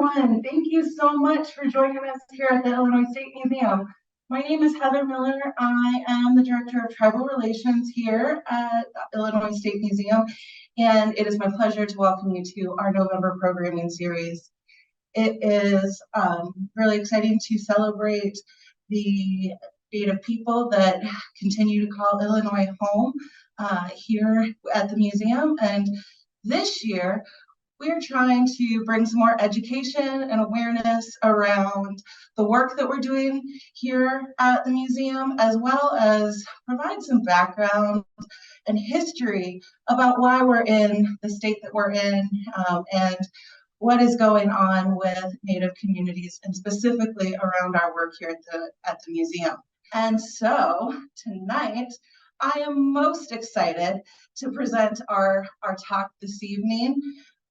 everyone. Thank you so much for joining us here at the Illinois State Museum. My name is Heather Miller. I am the Director of Tribal Relations here at the Illinois State Museum, and it is my pleasure to welcome you to our November programming series. It is really exciting to celebrate the Native people that continue to call Illinois home here at the museum. And this year, we're trying to bring some more education and awareness around the work that we're doing here at the museum, as well as provide some background and history about why we're in the state that we're in and what is going on with Native communities and specifically around our work here at the museum. And so tonight, I am most excited to present our talk this evening.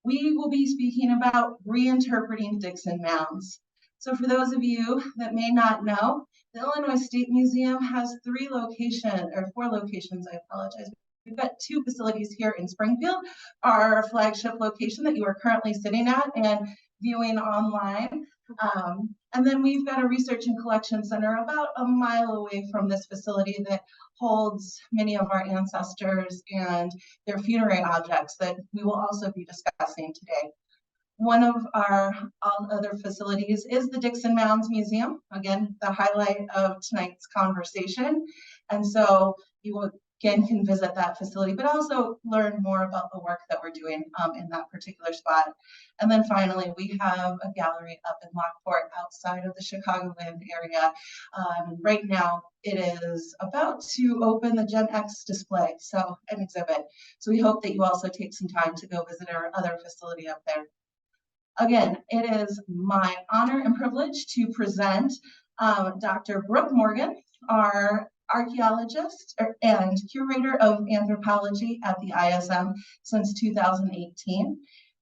We will be speaking about reinterpreting Dickson Mounds. So for those of you that may not know, the Illinois State Museum has four locations, I apologize. We've got two facilities here in Springfield, our flagship location that you are currently sitting at and viewing online. And then we've got a research and collection center about a mile away from this facility that holds many of our ancestors and their funerary objects that we will also be discussing today. One of our other facilities is the Dickson Mounds Museum, again, the highlight of tonight's conversation. And so you will again can visit that facility, but also learn more about the work that we're doing in that particular spot. And then finally, we have a gallery up in Lockport outside of the Chicagoland area. Right now, it is about to open the Gen X display, so an exhibit. So we hope that you also take some time to go visit our other facility up there. Again, it is my honor and privilege to present Dr. Brooke Morgan, our archaeologist and curator of anthropology at the ISM since 2018,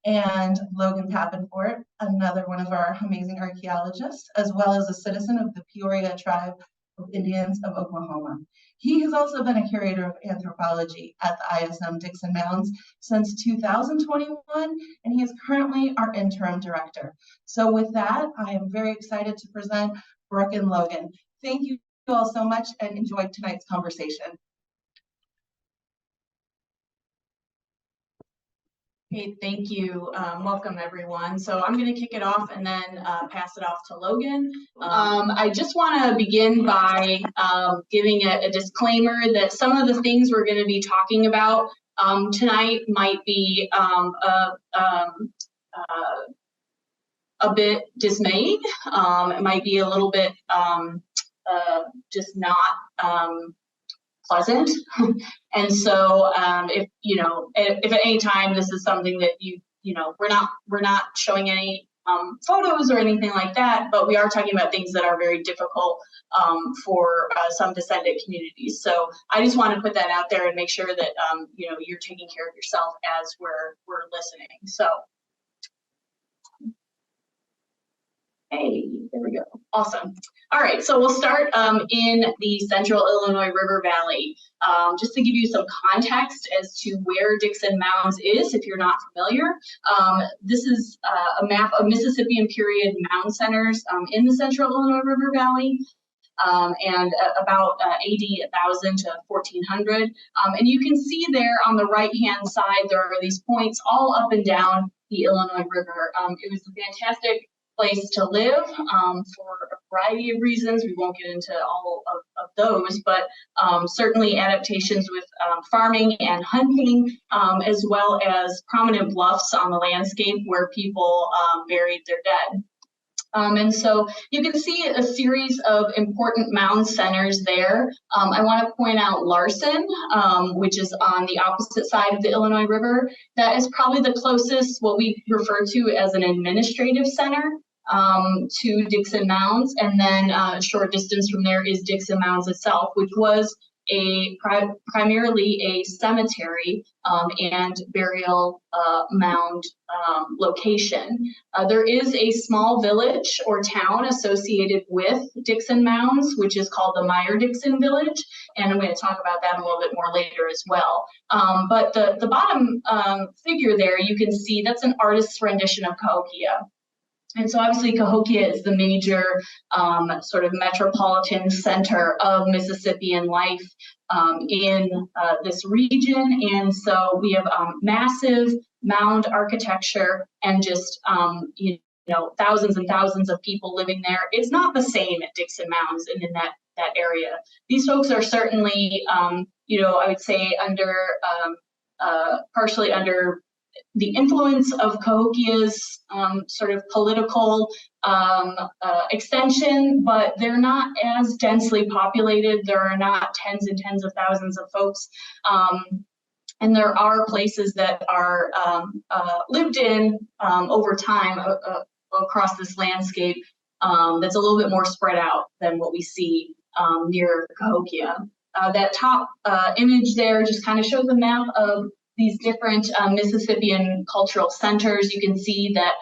and Logan Pappenfort, another one of our amazing archaeologists, as well as a citizen of the Peoria tribe of Indians of Oklahoma. He has also been a curator of anthropology at the ISM Dickson Mounds since 2021, and he is currently our interim director. So with that, I am very excited to present Brooke and Logan. Thank you all so much and enjoy tonight's conversation. Hey, thank you. Welcome everyone. So I'm going to kick it off and then pass it off to Logan. I just want to begin by giving a disclaimer that some of the things we're going to be talking about tonight might be a bit dismaying. It might be a little bit just not pleasant. And so if at any time this is something that we're not showing any photos or anything like that, but we are talking about things that are very difficult for some descendant communities. So I just want to put that out there and make sure that you're taking care of yourself as we're listening. So hey, there we go. Awesome. All right, so we'll start in the central Illinois River Valley. Just to give you some context as to where Dickson Mounds is, if you're not familiar. This is a map of Mississippian period mound centers in the central Illinois River Valley. And about AD 1000 to 1400. And you can see there on the right-hand side, there are these points all up and down the Illinois River. It was a fantastic place to live for a variety of reasons. We won't get into all of those, but certainly adaptations with farming and hunting, as well as prominent bluffs on the landscape where people buried their dead. And so you can see a series of important mound centers there. I want to point out Larson, which is on the opposite side of the Illinois River. That is probably the closest, what we refer to as an administrative center to Dickson Mounds. And then a short distance from there is Dickson Mounds itself, which was primarily a cemetery and burial mound location. There is a small village or town associated with Dickson Mounds, which is called the Meyer-Dickson Village, and I'm going to talk about that a little bit more later as well. But the bottom figure there, you can see that's an artist's rendition of Cahokia. And so obviously Cahokia is the major sort of metropolitan center of Mississippian life in this region. And so we have massive mound architecture and just, you know, thousands and thousands of people living there. It's not the same at Dickson Mounds and in that area. These folks are certainly, you know, I would say under, partially under the influence of Cahokia's sort of political extension, but they're not as densely populated. There are not tens and tens of thousands of folks. And there are places that are lived in over time across this landscape that's a little bit more spread out than what we see near Cahokia. That top image there just kind of shows a map of these different Mississippian cultural centers. You can see that,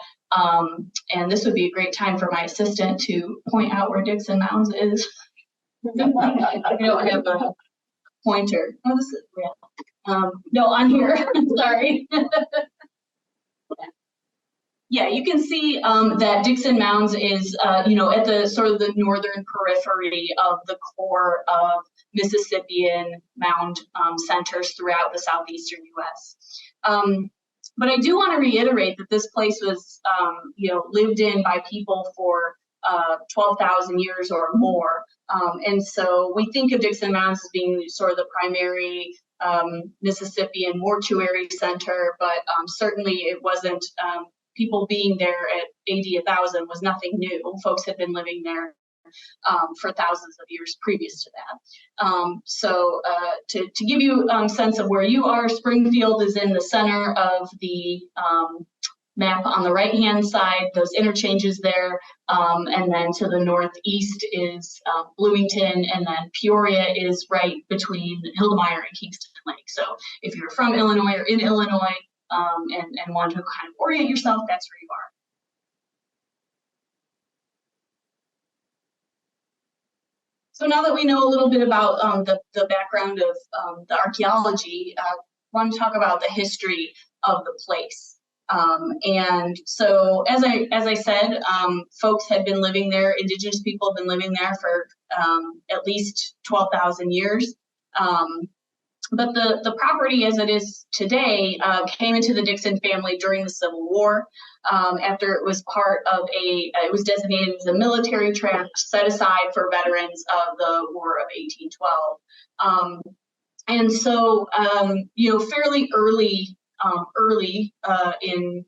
and this would be a great time for my assistant to point out where Dickson Mounds is. I don't have a pointer. Oh, this is real. No, on here. Sorry. Yeah, you can see that Dickson Mounds is, you know, at the sort of the northern periphery of the core of Mississippian mound centers throughout the southeastern U.S. But I do want to reiterate that this place was, you know, lived in by people for 12,000 years or more. And so we think of Dickson Mounds as being sort of the primary Mississippian mortuary center, but certainly it wasn't. People being there at AD 1000 was nothing new. Folks had been living there for thousands of years previous to that. So to give you a sense of where you are, Springfield is in the center of the map on the right-hand side, those interchanges there, and then to the northeast is Bloomington, and then Peoria is right between Hildemeyer and Kingston Lake. So if you're from Illinois or in Illinois, and want to kind of orient yourself, that's where you are. So now that we know a little bit about the background of the archaeology, I want to talk about the history of the place. And so, as I said, folks had been living there. Indigenous people have been living there for at least 12,000 years. But the property as it is today came into the Dickson family during the Civil War, after it was part of it was designated as a military tract set aside for veterans of the War of 1812. And so, you know, fairly early in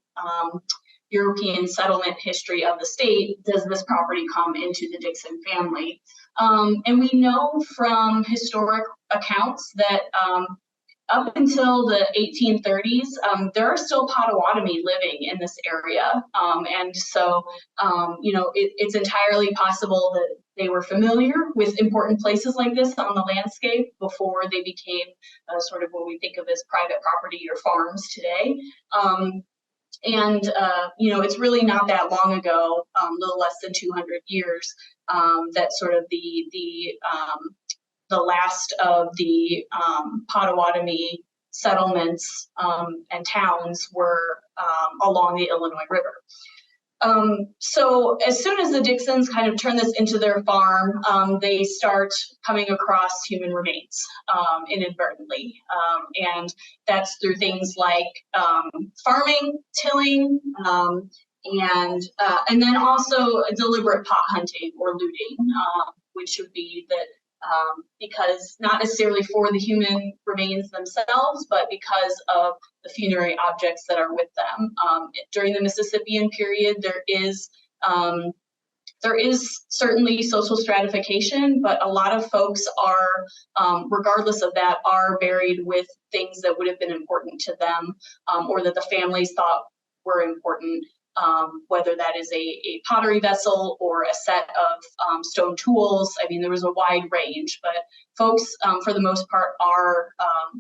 European settlement history of the state does this property come into the Dickson family. And we know from historic accounts that up until the 1830s, there are still Potawatomi living in this area. And so, you know, it's entirely possible that they were familiar with important places like this on the landscape before they became sort of what we think of as private property or farms today. And, you know, it's really not that long ago, a little less than 200 years, that sort of the last of the Potawatomi settlements and towns were along the Illinois River. So as soon as the Dicksons kind of turn this into their farm, they start coming across human remains inadvertently. And that's through things like farming, tilling, and then also deliberate pot hunting or looting, which would be that because not necessarily for the human remains themselves, but because of the funerary objects that are with them. During the Mississippian period, there is certainly social stratification, but a lot of folks are, regardless of that, are buried with things that would have been important to them, or that the families thought were important. Whether that is a pottery vessel or a set of stone tools. I mean, there was a wide range, but folks, for the most part, are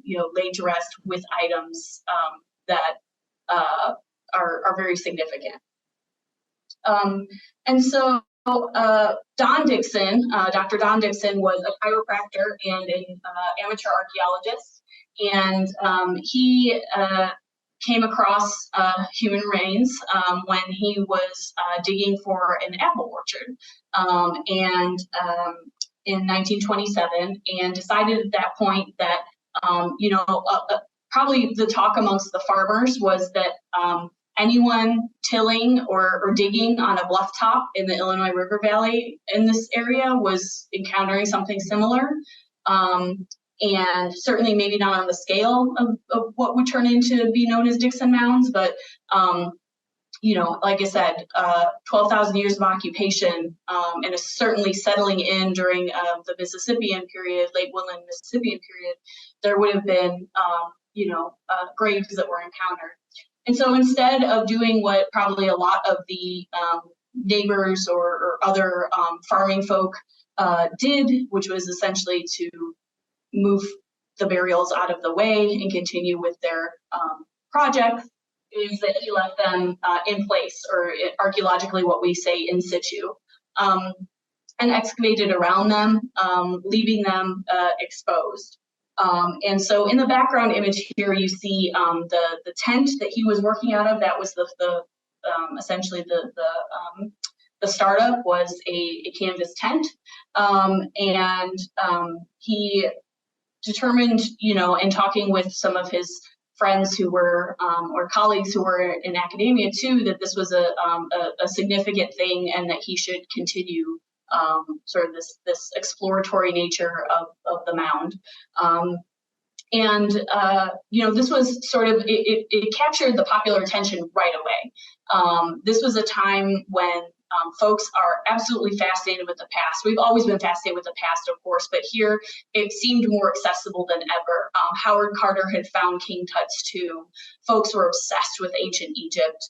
you know, laid to rest with items that are very significant. And so Don Dickson, Dr. Don Dickson, was a chiropractor and an amateur archaeologist, and he came across human remains when he was digging for an apple orchard, and in 1927, and decided at that point that probably the talk amongst the farmers was that anyone tilling or digging on a bluff top in the Illinois River Valley in this area was encountering something similar. And certainly maybe not on the scale of what would turn into be known as Dickson Mounds, but like I said, 12,000 years of occupation, and certainly settling in during the Mississippian period, late woodland Mississippian period, there would have been, graves that were encountered. And so instead of doing what probably a lot of the neighbors or other farming folk did, which was essentially to move the burials out of the way and continue with their project, is that he left them in place, or archaeologically what we say in situ, and excavated around them, leaving them exposed. And so in the background image here, you see the tent that he was working out of. That was essentially the startup was a canvas tent, and he determined, in talking with some of his friends who were or colleagues who were in academia too, that this was a significant thing, and that he should continue sort of this exploratory nature of the mound. This was sort of, it captured the popular attention right away. This was a time when folks are absolutely fascinated with the past. We've always been fascinated with the past, of course, but here it seemed more accessible than ever. Howard Carter had found King Tut's tomb. Folks were obsessed with ancient Egypt.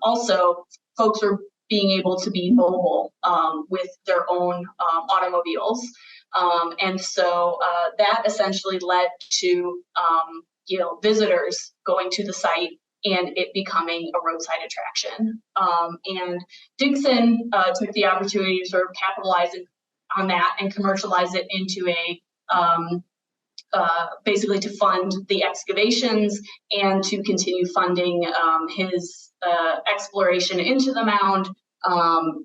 Also, folks were being able to be mobile with their own automobiles. And so that essentially led to, visitors going to the site and it becoming a roadside attraction. And Dickson took the opportunity to sort of capitalize on that and commercialize it into basically to fund the excavations and to continue funding his exploration into the mound.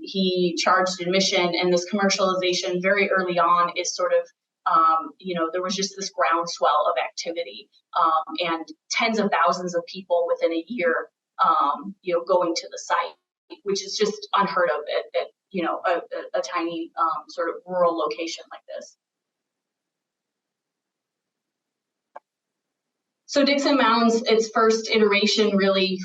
He charged admission, and this commercialization very early on is sort of, there was just this groundswell of activity, and tens of thousands of people within a year, going to the site, which is just unheard of at a tiny sort of rural location like this. So Dickson Mounds, its first iteration in the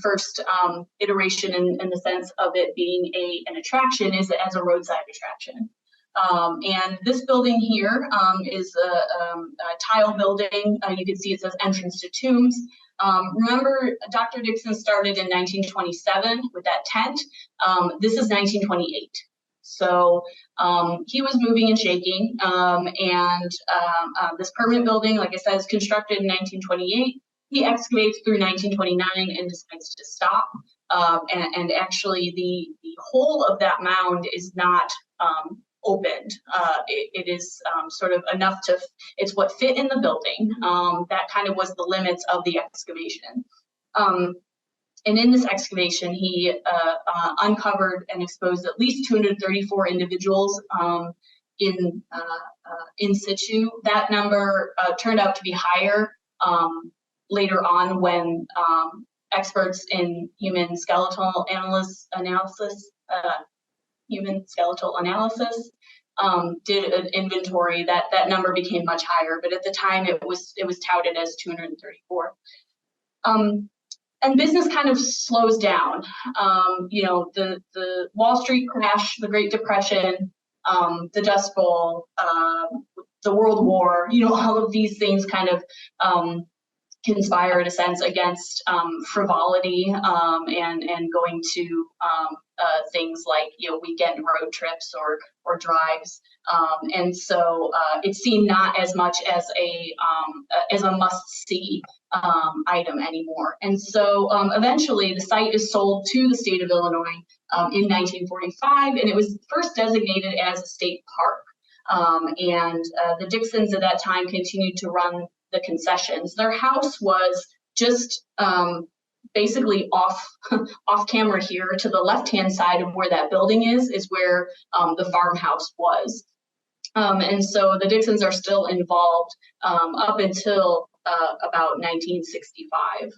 sense of it being an attraction, is as a roadside attraction. And this building here is a tile building. You can see it says entrance to tombs. Remember, Dr. Dickson started in 1927 with that tent. This is 1928. So he was moving and shaking, and this permanent building, like I said, is constructed in 1928. He excavates through 1929 and decides to stop. And actually, the whole of that mound is not opened. It is sort of enough to, it's what fit in the building. That kind of was the limits of the excavation. And in this excavation, he uncovered and exposed at least 234 individuals in situ. That number turned out to be higher later on when experts in human skeletal analysis did an inventory. That number became much higher, but at the time it was touted as 234. And business kind of slows down. The Wall Street crash, the Great Depression, the Dust Bowl, the World War, all of these things kind of conspire in a sense against frivolity and going to things like weekend road trips or drives, and so it's seen not as much as a must-see item anymore. And so eventually the site is sold to the state of Illinois in 1945, and it was first designated as a state park. And the Dicksons at that time continued to run the concessions. Their house was just basically off camera here to the left-hand side of where that building is where the farmhouse was. And so the Dicksons are still involved up until about 1965.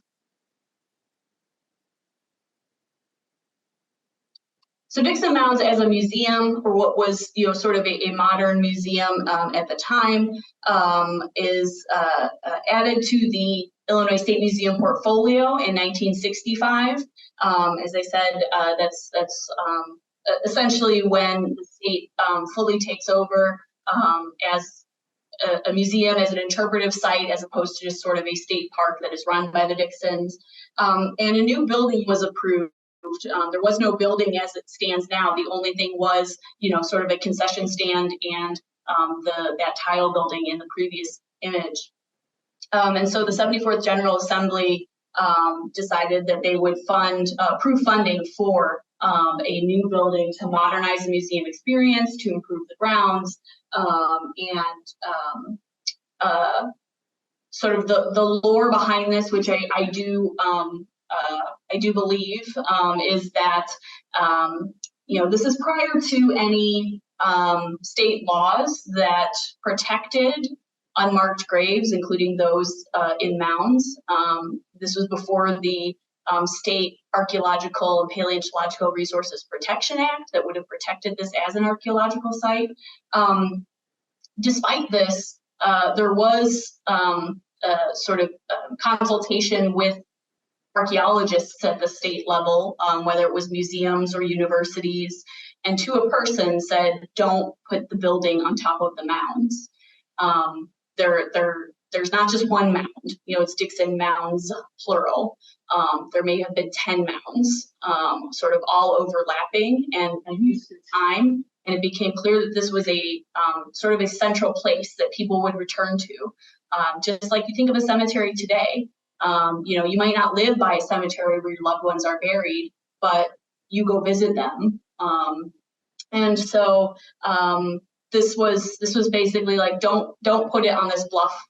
So Dickson Mounds as a museum, or what was sort of a modern museum at the time, is added to the Illinois State Museum portfolio in 1965. As I said, that's essentially when the state fully takes over as a museum, as an interpretive site, as opposed to just sort of a state park that is run by the Dicksons. And a new building was approved. There was no building as it stands now. The only thing was, sort of a concession stand and that tile building in the previous image. And so the 74th General Assembly decided that they would approve funding for a new building to modernize the museum experience, to improve the grounds, and sort of the lore behind this, which I do believe is that this is prior to any state laws that protected unmarked graves, including those in mounds. This was before the State Archaeological and Paleontological Resources Protection Act that would have protected this as an archaeological site. Despite this, there was sort of consultation with archaeologists at the state level, whether it was museums or universities, and to a person said, don't put the building on top of the mounds. There's not just one mound, it's Dickson Mounds, plural. There may have been 10 mounds, sort of all overlapping and used through time. And it became clear that this was a sort of a central place that people would return to. Just like you think of a cemetery today, you might not live by a cemetery where your loved ones are buried, but you go visit them. And so this was basically like, don't put it on this bluff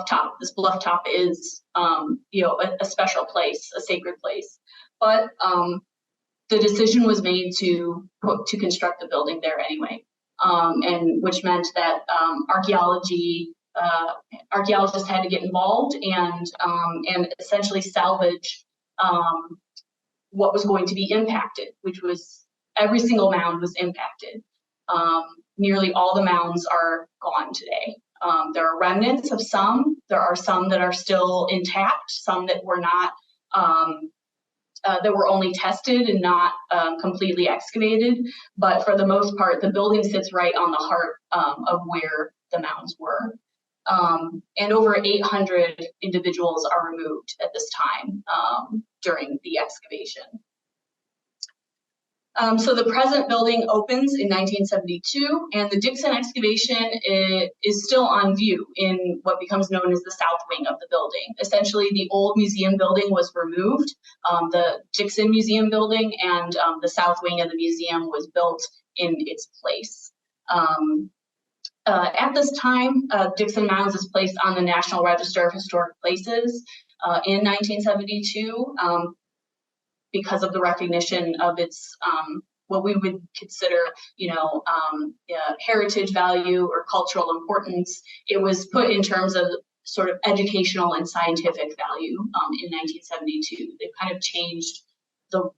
top. This bluff top is a special place, a sacred place. But the decision was made to construct the building there anyway, and which meant that archaeologists had to get involved and essentially salvage what was going to be impacted, which was every single mound was impacted. Nearly all the mounds are gone today. There are remnants of some. There are some that are still intact, some that were not, that were only tested and not completely excavated. But for the most part, the building sits right on the heart of where the mounds were. And over 800 individuals are removed at this time during the excavation. So the present building opens in 1972, and the Dickson excavation is still on view in what becomes known as the south wing of the building. Essentially, the old museum building was removed, the Dickson Museum building, and the south wing of the museum was built in its place. At this time, Dickson Mounds is placed on the National Register of Historic Places in 1972 because of the recognition of its what we would consider, heritage value or cultural importance. It was put in terms of sort of educational and scientific value in 1972. They've kind of changed the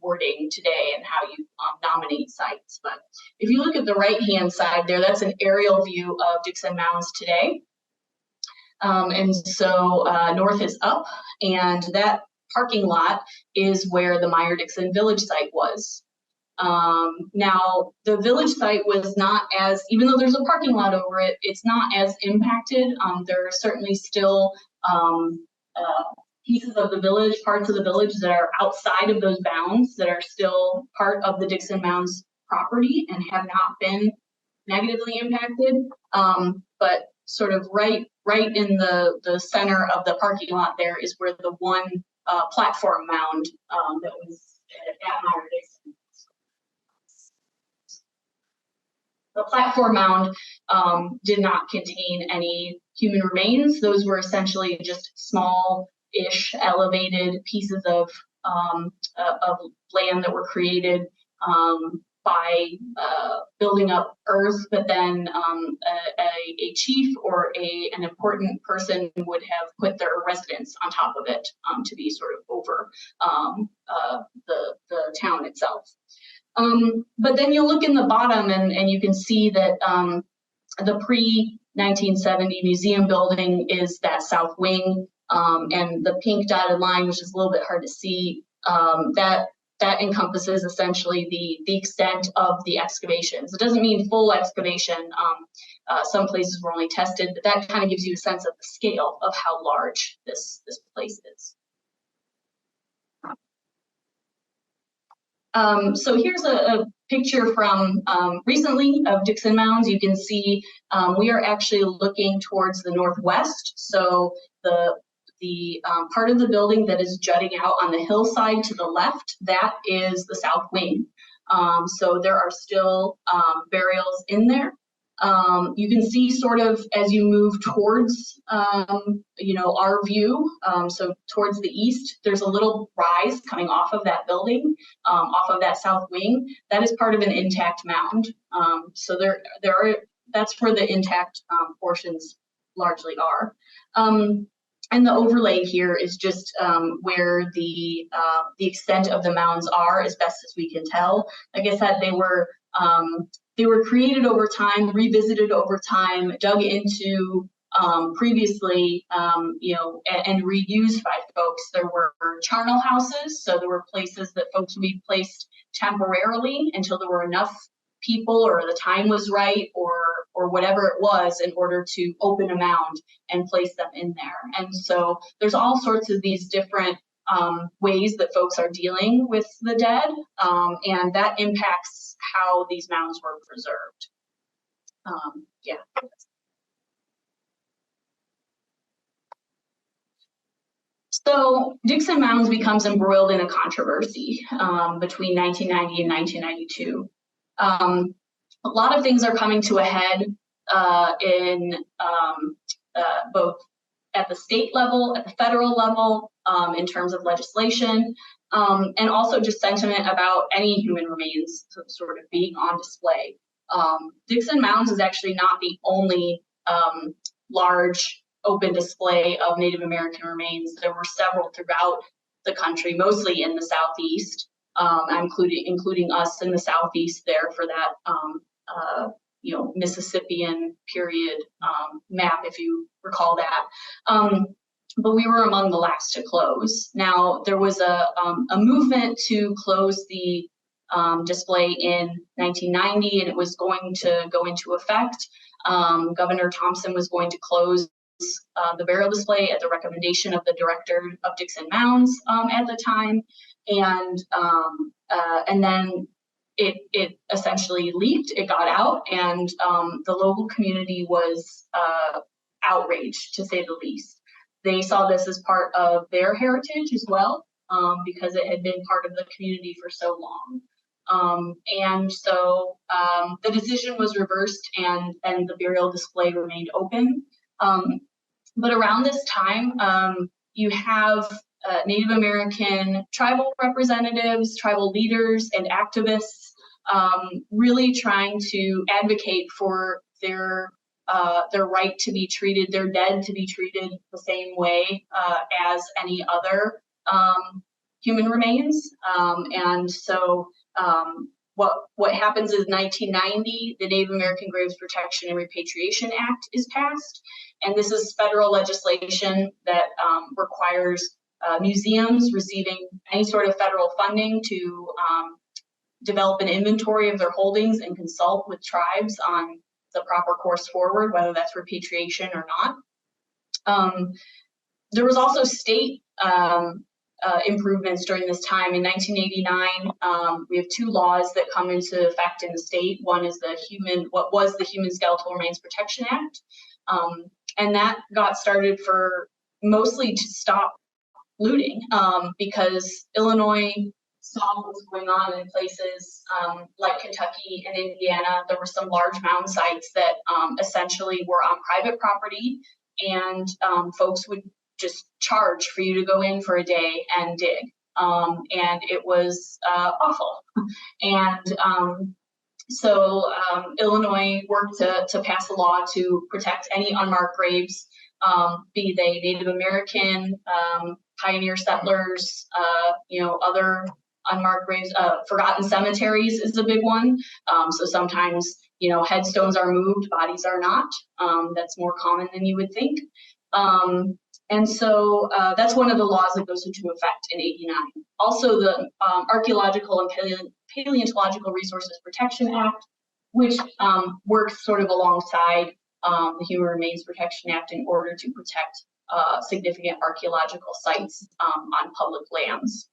wording today and how you nominate sites. But if you look at the right-hand side there, that's an aerial view of Dickson Mounds today. And so north is up, and that parking lot is where the Meyer-Dickson Village site was. Now, the village site was not as, even though there's a parking lot over it, it's not as impacted. There are certainly still pieces of the village, parts of the village that are outside of those bounds that are still part of the Dickson Mounds property and have not been negatively impacted. But sort of right in the center of the parking lot there is where the one platform mound that was at Meyer-Dickson. The platform mound did not contain any human remains. Those were essentially just small ish elevated pieces of land that were created by building up earth, but then a chief or an important person would have put their residence on top of it to be sort of over the town itself. But then you look in the bottom and you can see that the pre-1970 museum building is that south wing, and the pink dotted line, which is a little bit hard to see, that encompasses essentially the extent of the excavations. It doesn't mean full excavation. Some places were only tested, but that kind of gives you a sense of the scale of how large this place is. So here's a picture from recently of Dickson Mounds. You can see we are actually looking towards the northwest. So the part of the building that is jutting out on the hillside to the left, that is the south wing. So there are still burials in there. You can see sort of as you move towards, our view, so towards the east, there's a little rise coming off of that building, off of that south wing. That is part of an intact mound. So that's where the intact portions largely are. And the overlay here is just where the extent of the mounds are, as best as we can tell. Like I said, they were created over time, revisited over time, dug into previously, and reused by folks. There were charnel houses, so there were places that folks would be placed temporarily until there were enough people or the time was right or whatever it was in order to open a mound and place them in there. And so there's all sorts of these different ways that folks are dealing with the dead, and that impacts how these mounds were preserved. Yeah. So Dickson Mounds becomes embroiled in a controversy between 1990 and 1992. A lot of things are coming to a head in both at the state level, at the federal level, in terms of legislation, and also just sentiment about any human remains sort of being on display. Dickson Mounds is actually not the only large open display of Native American remains. There were several throughout the country, mostly in the Southeast, including us in the Southeast there for that Mississippian period map, if you recall that. But we were among the last to close. Now, there was a movement to close the display in 1990, and it was going to go into effect. Governor Thompson was going to close the burial display at the recommendation of the director of Dickson Mounds at the time, and then it essentially leaked. It got out, and the local community was outraged, to say the least. They saw this as part of their heritage as well, because it had been part of the community for so long. And so the decision was reversed, and the burial display remained open. But around this time, you have Native American tribal representatives, tribal leaders, and activists really trying to advocate for their right to be treated, their dead to be treated the same way as any other human remains. And so what happens is 1990, the Native American Graves Protection and Repatriation Act is passed. And this is federal legislation that requires museums receiving any sort of federal funding to develop an inventory of their holdings and consult with tribes on the proper course forward, whether that's repatriation or not. There was also state improvements during this time. In 1989, we have two laws that come into effect in the state. One is what was the Human Skeletal Remains Protection Act, and that got started for mostly to stop looting, because Illinois saw what was going on in places like Kentucky and Indiana. There were some large mound sites that essentially were on private property, and folks would just charge for you to go in for a day and dig. And it was awful. And so Illinois worked to pass a law to protect any unmarked graves, be they Native American, pioneer settlers, other unmarked graves. Forgotten cemeteries is a big one. So sometimes, headstones are moved, bodies are not. That's more common than you would think. And so that's one of the laws that goes into effect in '89. Also, the Archaeological and Paleontological Resources Protection Act, which works sort of alongside the Human Remains Protection Act in order to protect significant archaeological sites on public lands.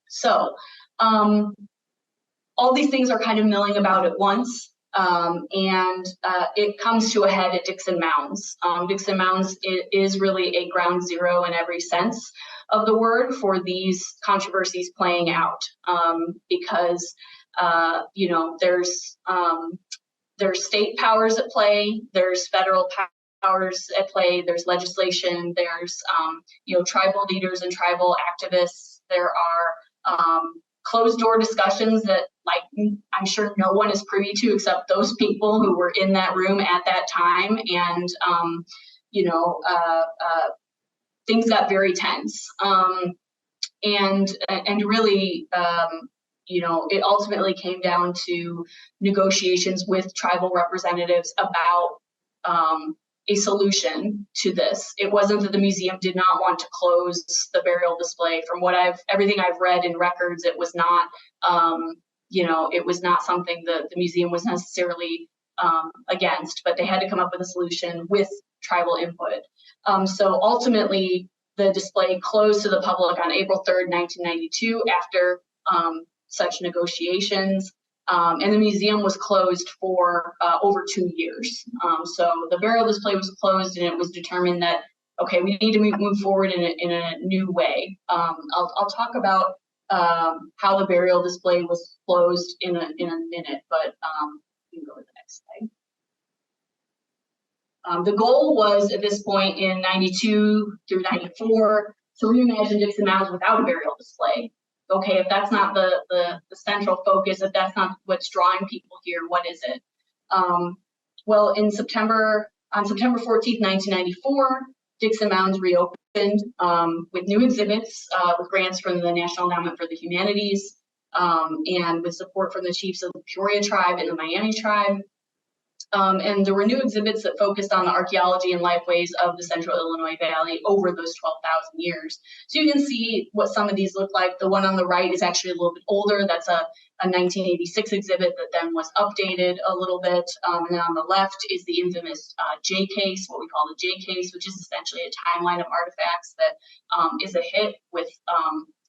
So all these things are kind of milling about at once. And it comes to a head at Dickson Mounds. Dickson Mounds is really a ground zero in every sense of the word for these controversies playing out, because there's state powers at play, there's federal powers at play, there's legislation, there's tribal leaders and tribal activists. There are closed door discussions that, like, I'm sure no one is privy to except those people who were in that room at that time. And, things got very tense. And really, it ultimately came down to negotiations with tribal representatives about a solution to this. It wasn't that the museum did not want to close the burial display. From everything I've read in records, it was not, it was not something that the museum was necessarily against, but they had to come up with a solution with tribal input. So ultimately, the display closed to the public on April 3rd, 1992, after such negotiations. And the museum was closed for over 2 years. So the burial display was closed, and it was determined that, okay, we need to move forward in a new way. I'll talk about how the burial display was closed in a minute, but you can go to the next slide. The goal was, at this point in 92 through 94, to reimagine Dickson Mounds without a burial display. Okay, if that's not the central focus, if that's not what's drawing people here, what is it? Well, on September 14th, 1994, Dickson Mounds reopened with new exhibits, with grants from the National Endowment for the Humanities, and with support from the chiefs of the Peoria tribe and the Miami tribe. And there were new exhibits that focused on the archaeology and lifeways of the Central Illinois Valley over those 12,000 years. So you can see what some of these look like. The one on the right is actually a little bit older. That's a 1986 exhibit that then was updated a little bit. And then on the left is the infamous J case, what we call the J case, which is essentially a timeline of artifacts that is a hit with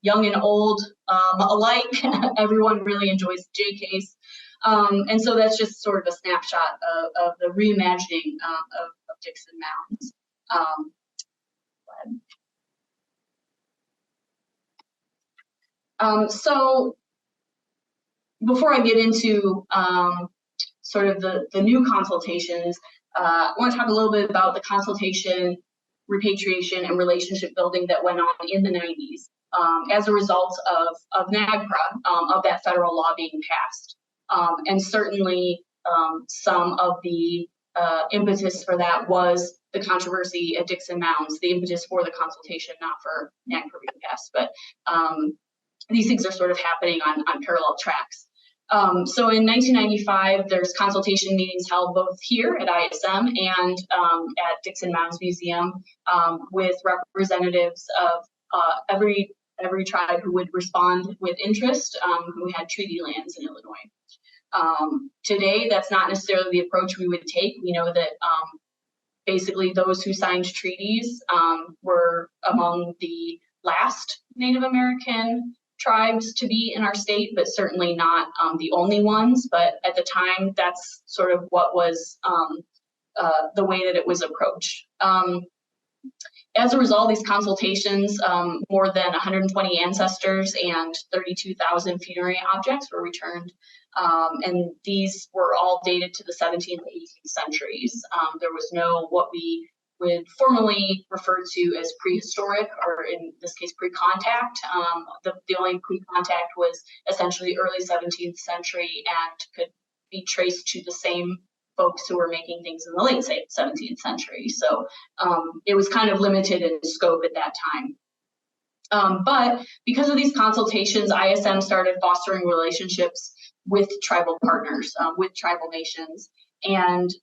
young and old alike. Everyone really enjoys the J case. And so that's just sort of a snapshot of the reimagining of Dickson Mounds. So before I get into sort of the new consultations, I want to talk a little bit about the consultation, repatriation, and relationship building that went on in the 90s as a result of NAGPRA, of that federal law being passed. And certainly some of the impetus for that was the controversy at Dickson Mounds, the impetus for the consultation, not for NAGPRA being passed, but these things are sort of happening on parallel tracks. So in 1995, there's consultation meetings held both here at ISM and at Dickson Mounds Museum with representatives of every tribe who would respond with interest, who had treaty lands in Illinois. Today, that's not necessarily the approach we would take. We know that basically those who signed treaties were among the last Native American tribes to be in our state, but certainly not the only ones. But at the time, that's sort of what was the way that it was approached. As a result of these consultations, more than 120 ancestors and 32,000 funerary objects were returned. And these were all dated to the 17th and 18th centuries. There was no what we would formally refer to as prehistoric, or in this case, pre-contact. The only pre-contact was essentially early 17th century and could be traced to the same folks who were making things in the late 17th century. So it was kind of limited in scope at that time. But because of these consultations, ISM started fostering relationships with tribal partners, with tribal nations. And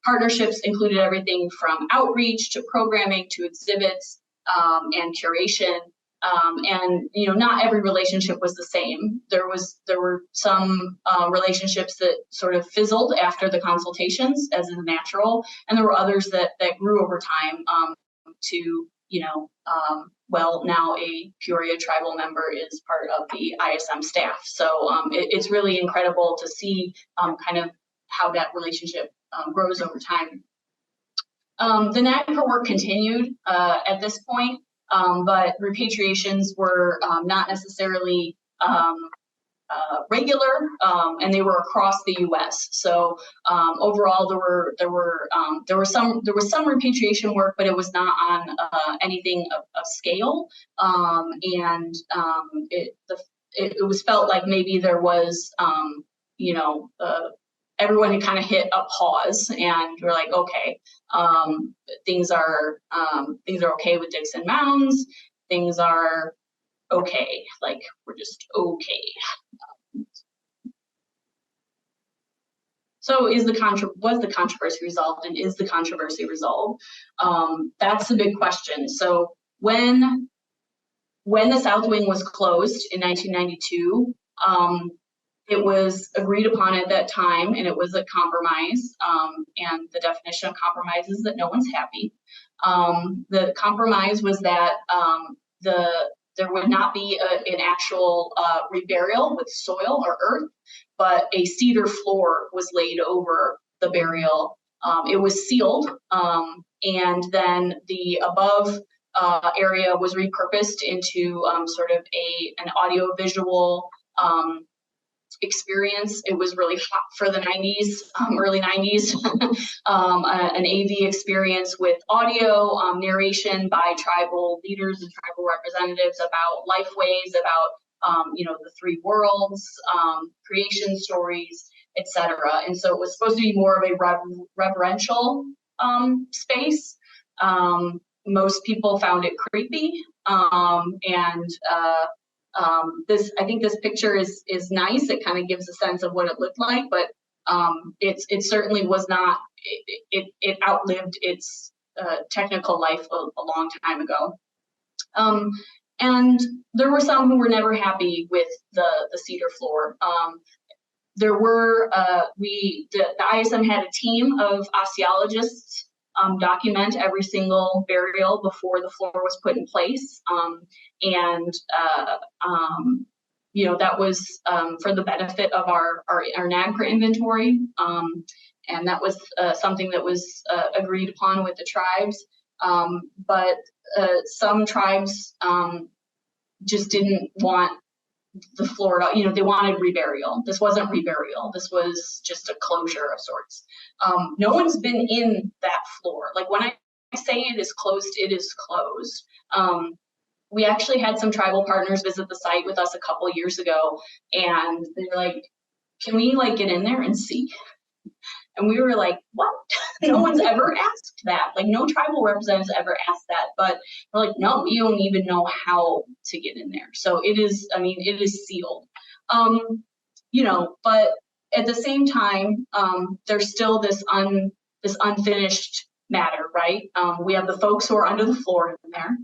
partnerships included everything from outreach to programming to exhibits and curation. And not every relationship was the same. There were some relationships that sort of fizzled after the consultations, as is natural, and there were others that grew over time to well, now a Peoria tribal member is part of the ISM staff. So it's really incredible to see kind of how that relationship grows over time. The NAGPRA work continued at this point, but repatriations were not necessarily regular, and they were across the U.S. So overall, there was some repatriation work, but it was not on anything of scale, and it was felt like maybe there was everyone had kind of hit a pause, and we're like, okay, things are okay with Dickson Mounds. Things are okay, like we're just okay. So was the controversy resolved, and is the controversy resolved? That's the big question. So when the South Wing was closed in 1992, it was agreed upon at that time, and it was a compromise. And the definition of compromise is that no one's happy. The compromise was that there would not be an actual reburial with soil or earth, but a cedar floor was laid over the burial. It was sealed, and then the above area was repurposed into sort of an audio-visual experience. It was really hot for the 90s, early 90s, an AV experience with audio narration by tribal leaders and tribal representatives about lifeways, about the three worlds, creation stories, etc. And so it was supposed to be more of a reverential space. Most people found it creepy, I think this picture is nice. It kind of gives a sense of what it looked like, but it certainly was not. It outlived its technical life a long time ago. And there were some who were never happy with the cedar floor. There were the ISM had a team of osteologists document every single burial before the floor was put in place. That was for the benefit of our NAGPRA inventory. And that was something that was agreed upon with the tribes. But some tribes just didn't want the floor, they wanted reburial. This wasn't reburial. This was just a closure of sorts. No one's been in that floor. Like when I say it is closed, it is closed. We actually had some tribal partners visit the site with us a couple of years ago, and they were like, can we get in there and see? And we were like, what? No one's ever asked that. Like no tribal representatives ever asked that, but we're like, no, we don't even know how to get in there. So it is, it is sealed. But at the same time, there's still this unfinished matter, right? We have the folks who are under the floor in there,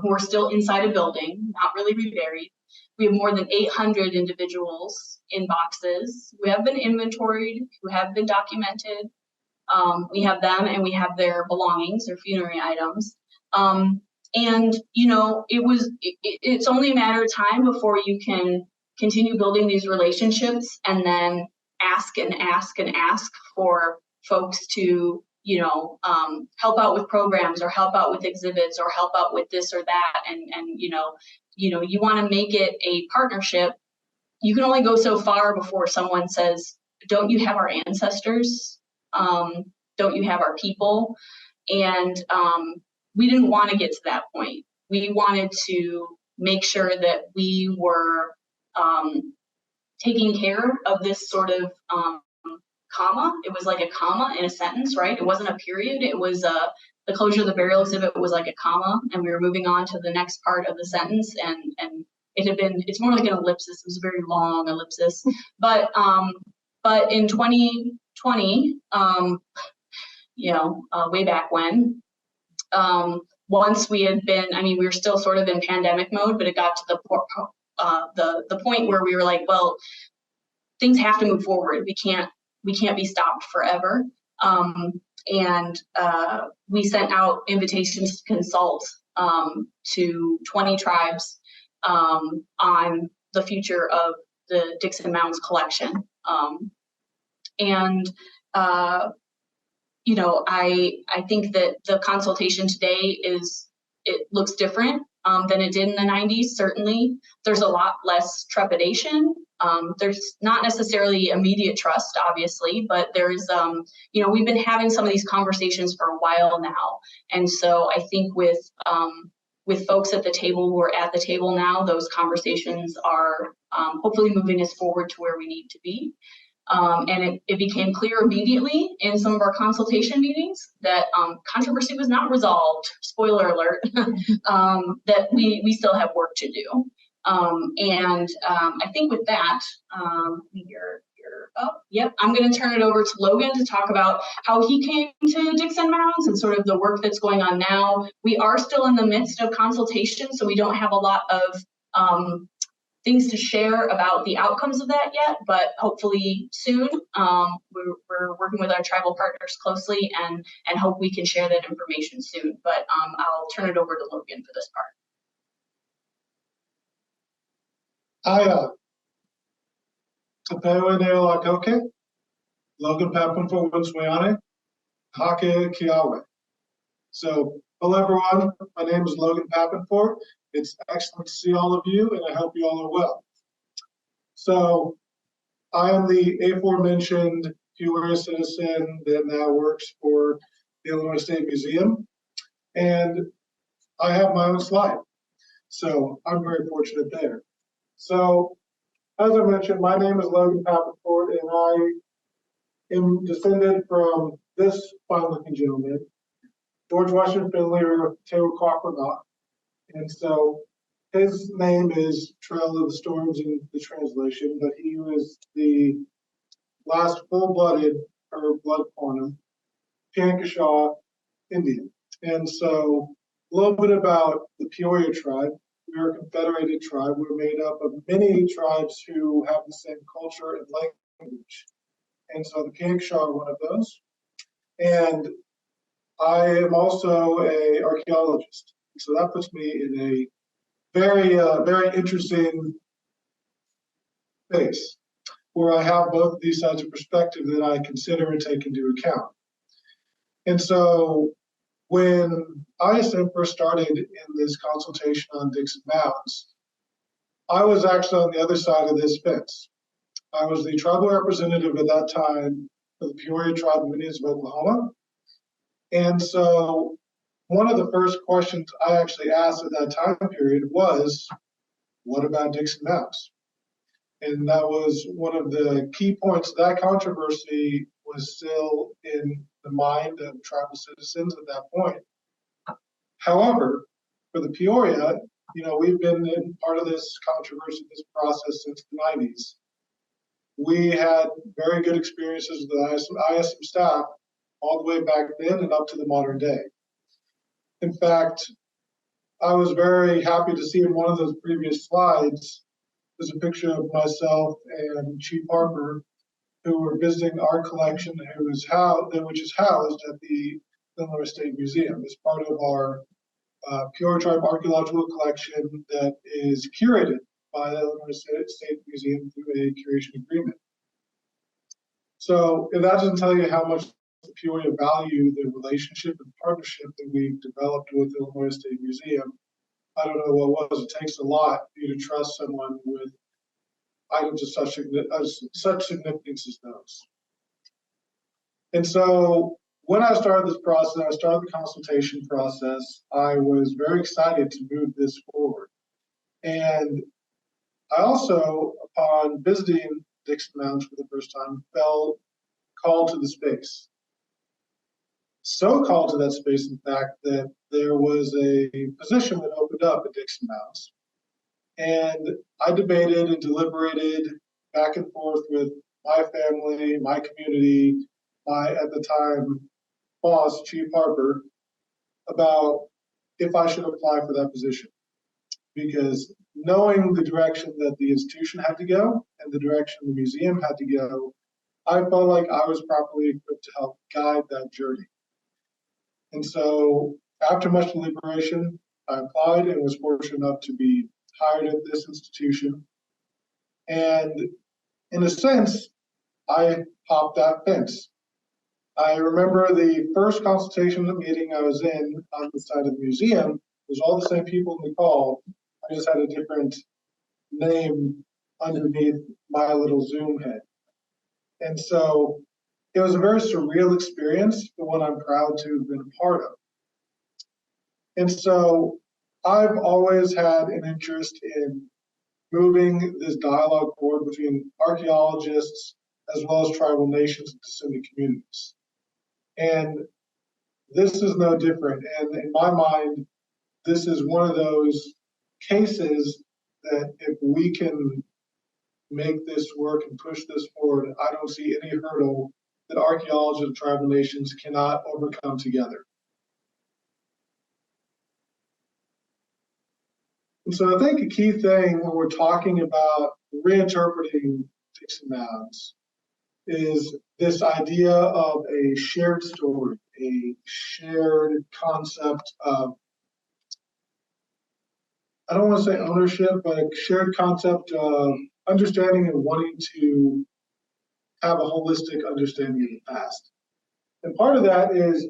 who are still inside a building, not really reburied. We have more than 800 individuals in boxes who have been inventoried, who have been documented. We have them and we have their belongings, their funerary items. It's only a matter of time before you can continue building these relationships and then ask and ask and ask for folks to, help out with programs or help out with exhibits or help out with this or that. And you want to make it a partnership. You can only go so far before someone says, don't you have our ancestors? Don't you have our people? And we didn't want to get to that point. We wanted to make sure that we were taking care of this sort of comma. It was like a comma in a sentence, right? It wasn't a period. It was the closure of the burial exhibit was like a comma, and we were moving on to the next part of the sentence. And it had been, it's more like an ellipsis. It was a very long ellipsis. But in 2020, way back when, once we had been, I mean, we were still sort of in pandemic mode, but it got to the point where we were like, well, things have to move forward. We can't be stopped forever. And we sent out invitations to consult to 20 tribes on the future of the Dickson Mounds collection. I think that the consultation today it looks different than it did in the 90s. Certainly, there's a lot less trepidation. There's not necessarily immediate trust, obviously, but there's, we've been having some of these conversations for a while now. And so I think with folks at the table who are at the table now, those conversations are hopefully moving us forward to where we need to be. And it became clear immediately in some of our consultation meetings that controversy was not resolved, spoiler alert, that we still have work to do. I think with that, I'm going to turn it over to Logan to talk about how he came to Dickson Mounds and sort of the work that's going on now. We are still in the midst of consultation, so we don't have a lot of things to share about the outcomes of that yet, but hopefully soon. We're working with our tribal partners closely and hope we can share that information soon. But I'll turn it over to Logan for this part. Hi, Tapewe Neolakoke, Logan Pappenfort Winsweane, Hake Kiawe. So, hello everyone, my name is Logan Pappenfort. It's excellent to see all of you, and I hope you all are well. So, I am the aforementioned Peoria citizen that now works for the Illinois State Museum, and I have my own slide. So, I'm very fortunate there. So, as I mentioned, my name is Logan Pappenfort, and I am descended from this fine-looking gentleman, George Washington Finley, or Tewakwakwana. And so his name is Trail of the Storms in the translation, but he was the last full-blooded, or blood quantum, Piankashaw Indian. And so a little bit about the Peoria tribe. We're a confederated tribe. We're made up of many tribes who have the same culture and language. And so the Piankashaw are one of those. And I am also an archaeologist. So that puts me in a very, very interesting space where I have both of these sides of perspective that I consider and take into account. And so when ISM first started in this consultation on Dickson Mounds, I was actually on the other side of this fence. I was the tribal representative at that time for the Peoria Tribe of Indians of Oklahoma. And so one of the first questions I actually asked at that time period was, what about Dickson Mounds? And that was one of the key points. That controversy was still in the mind of tribal citizens at that point. However, for the Peoria, we've been in part of this controversy, this process since the 90s. We had very good experiences with the ISM staff all the way back then and up to the modern day. In fact, I was very happy to see in one of those previous slides, there's a picture of myself and Chief Harper, who were visiting our collection, which is housed at the Illinois State Museum as part of our Peoria Tribe Archaeological Collection that is curated by the Illinois State Museum through a curation agreement. So if that doesn't tell you how much the Peoria value the relationship and partnership that we've developed with the Illinois State Museum, I don't know what was. It takes a lot for you to trust someone with items of such significance as those. And so when I started this process, I started the consultation process, I was very excited to move this forward. And I also, upon visiting Dickson Mounds for the first time, felt called to the space. So called to that space, in fact, that there was a position that opened up at Dickson Mounds. And I debated and deliberated back and forth with my family, my community, my, at the time, boss, Chief Harper, about if I should apply for that position. Because knowing the direction that the institution had to go and the direction the museum had to go, I felt like I was properly equipped to help guide that journey. And so after much deliberation, I applied and was fortunate enough to be hired at this institution. And in a sense, I hopped that fence. I remember the first consultation meeting I was in on the side of the museum was all the same people in the call. I just had a different name underneath my little Zoom head. And so it was a very surreal experience, but one I'm proud to have been a part of. And so I've always had an interest in moving this dialogue forward between archaeologists as well as tribal nations and descendant communities. And this is no different. And in my mind, this is one of those cases that if we can make this work and push this forward, I don't see any hurdle that archaeologists and tribal nations cannot overcome together. And so I think a key thing when we're talking about reinterpreting Dickson Mounds is this idea of a shared story, a shared concept of, I don't want to say ownership, but a shared concept of understanding and wanting to have a holistic understanding of the past. And part of that is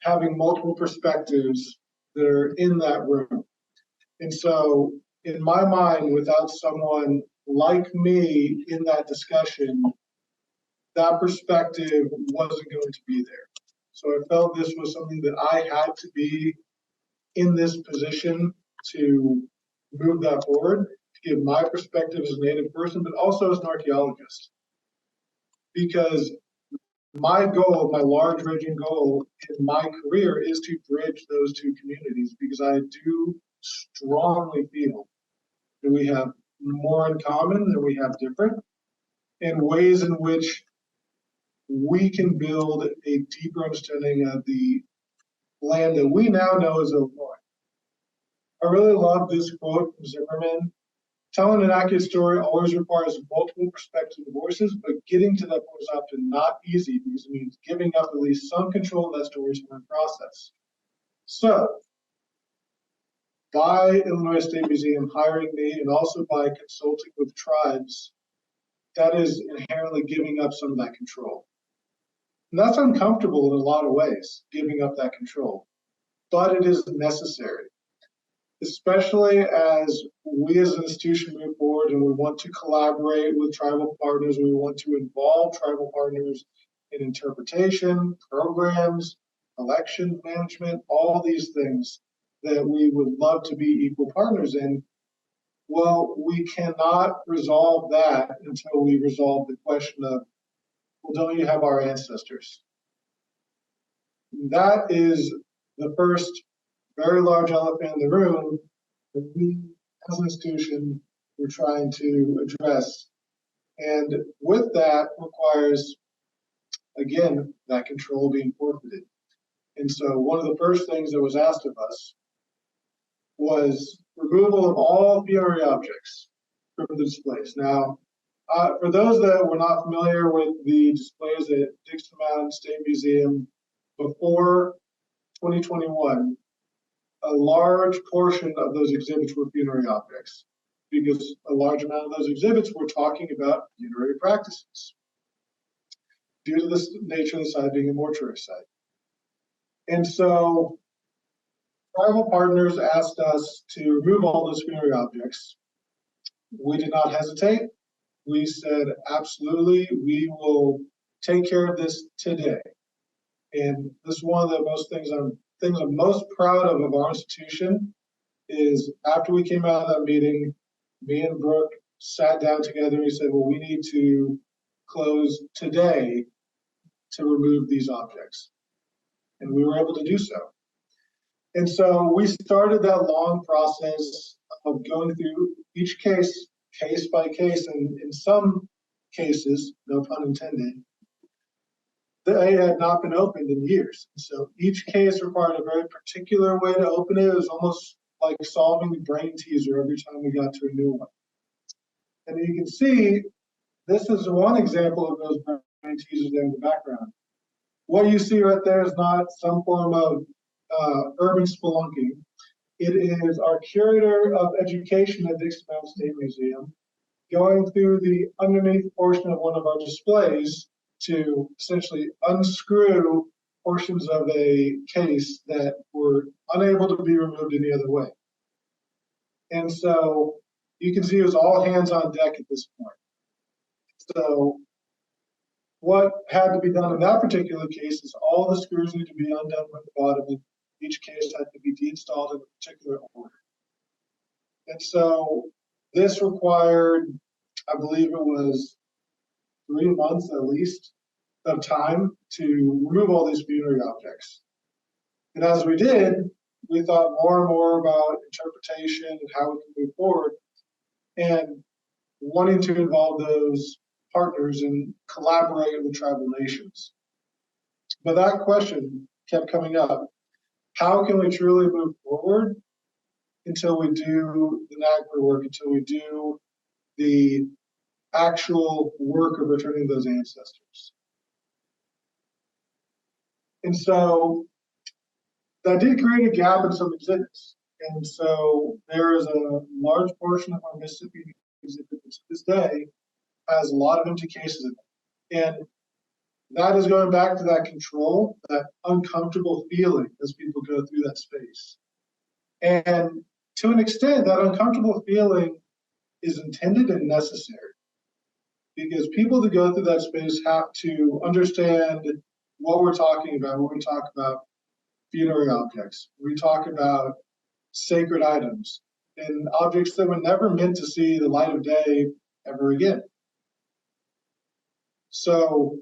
having multiple perspectives that are in that room. And so in my mind, without someone like me in that discussion, that perspective wasn't going to be there. So I felt this was something that I had to be in this position to move that forward, to give my perspective as a Native person, but also as an archaeologist. Because my goal, my large ranging goal in my career is to bridge those two communities, because I do strongly feel that we have more in common than we have different, in ways in which we can build a deeper understanding of the land that we now know as Illinois. I really love this quote from Zimmerman. Telling an accurate story always requires multiple perspectives and voices, but getting to that point is often not easy because it means giving up at least some control of that storytelling process. So, by Illinois State Museum hiring me and also by consulting with tribes, that is inherently giving up some of that control. And that's uncomfortable in a lot of ways, giving up that control, but it is necessary, especially as we as an institution move forward and we want to collaborate with tribal partners, we want to involve tribal partners in interpretation, programs, election management, all these things that we would love to be equal partners in. Well, we cannot resolve that until we resolve the question of, well, don't you have our ancestors? That is the first very large elephant in the room that we as an institution we're trying to address. And with that requires, again, that control being forfeited. And so one of the first things that was asked of us was removal of all funerary objects from the displays. Now, for those that were not familiar with the displays at Dickson Mounds State Museum before 2021, a large portion of those exhibits were funerary objects, because a large amount of those exhibits were talking about funerary practices due to the nature of the site being a mortuary site. And so tribal partners asked us to remove all those funerary objects. We did not hesitate. We said, absolutely, we will take care of this today. And this is one of the things I'm most proud of our institution is after we came out of that meeting, me and Brooke sat down together and we said, well, we need to close today to remove these objects. And we were able to do so. And so we started that long process of going through each case by case, and in some cases, no pun intended, they had not been opened in years. So each case required a very particular way to open it. It was almost like solving the brain teaser every time we got to a new one. And you can see, this is one example of those brain teasers there in the background. What you see right there is not some form of urban spelunking. It is our curator of education at Dickson Mounds Museum going through the underneath portion of one of our displays to essentially unscrew portions of a case that were unable to be removed any other way. And so you can see it was all hands on deck at this point. So what had to be done in that particular case is all the screws need to be undone from the bottom, and each case had to be deinstalled in a particular order. And so this required, I believe it was 3 months at least of time to remove all these funerary objects. And as we did, we thought more and more about interpretation and how we can move forward, and wanting to involve those partners and collaborate with tribal nations. But that question kept coming up. How can we truly move forward until we do the NAGPRA work, until we do the actual work of returning those ancestors? And so that did create a gap in some exhibits. And so there is a large portion of our Mississippi exhibit to this day has a lot of empty cases in it. And that is going back to that control, that uncomfortable feeling as people go through that space. And to an extent, that uncomfortable feeling is intended and necessary, because people that go through that space have to understand what we're talking about when we talk about funerary objects. We talk about sacred items and objects that were never meant to see the light of day ever again. So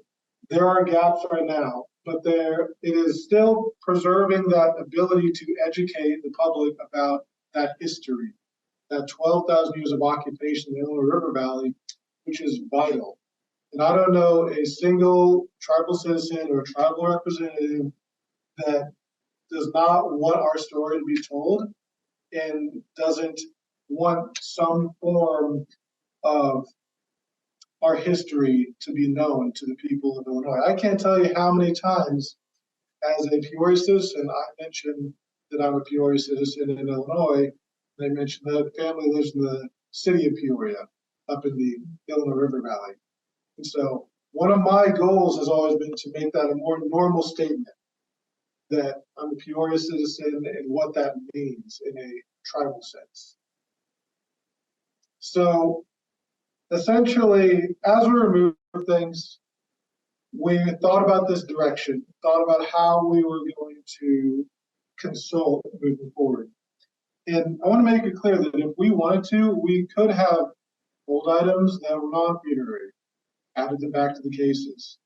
there are gaps right now, but it is still preserving that ability to educate the public about that history, that 12,000 years of occupation in the Illinois River Valley, which is vital. And I don't know a single tribal citizen or tribal representative that does not want our story to be told and doesn't want some form of our history to be known to the people of Illinois. I can't tell you how many times as a Peoria citizen, I mentioned that I'm a Peoria citizen in Illinois. They mentioned that family lives in the city of Peoria up in the Illinois River Valley. And so one of my goals has always been to make that a more normal statement, that I'm a Peoria citizen and what that means in a tribal sense. So essentially, as we remove things, we thought about this direction, thought about how we were going to consult moving forward. And I want to make it clear that if we wanted to, we could have old items that were non-funerary, added them back to the cases,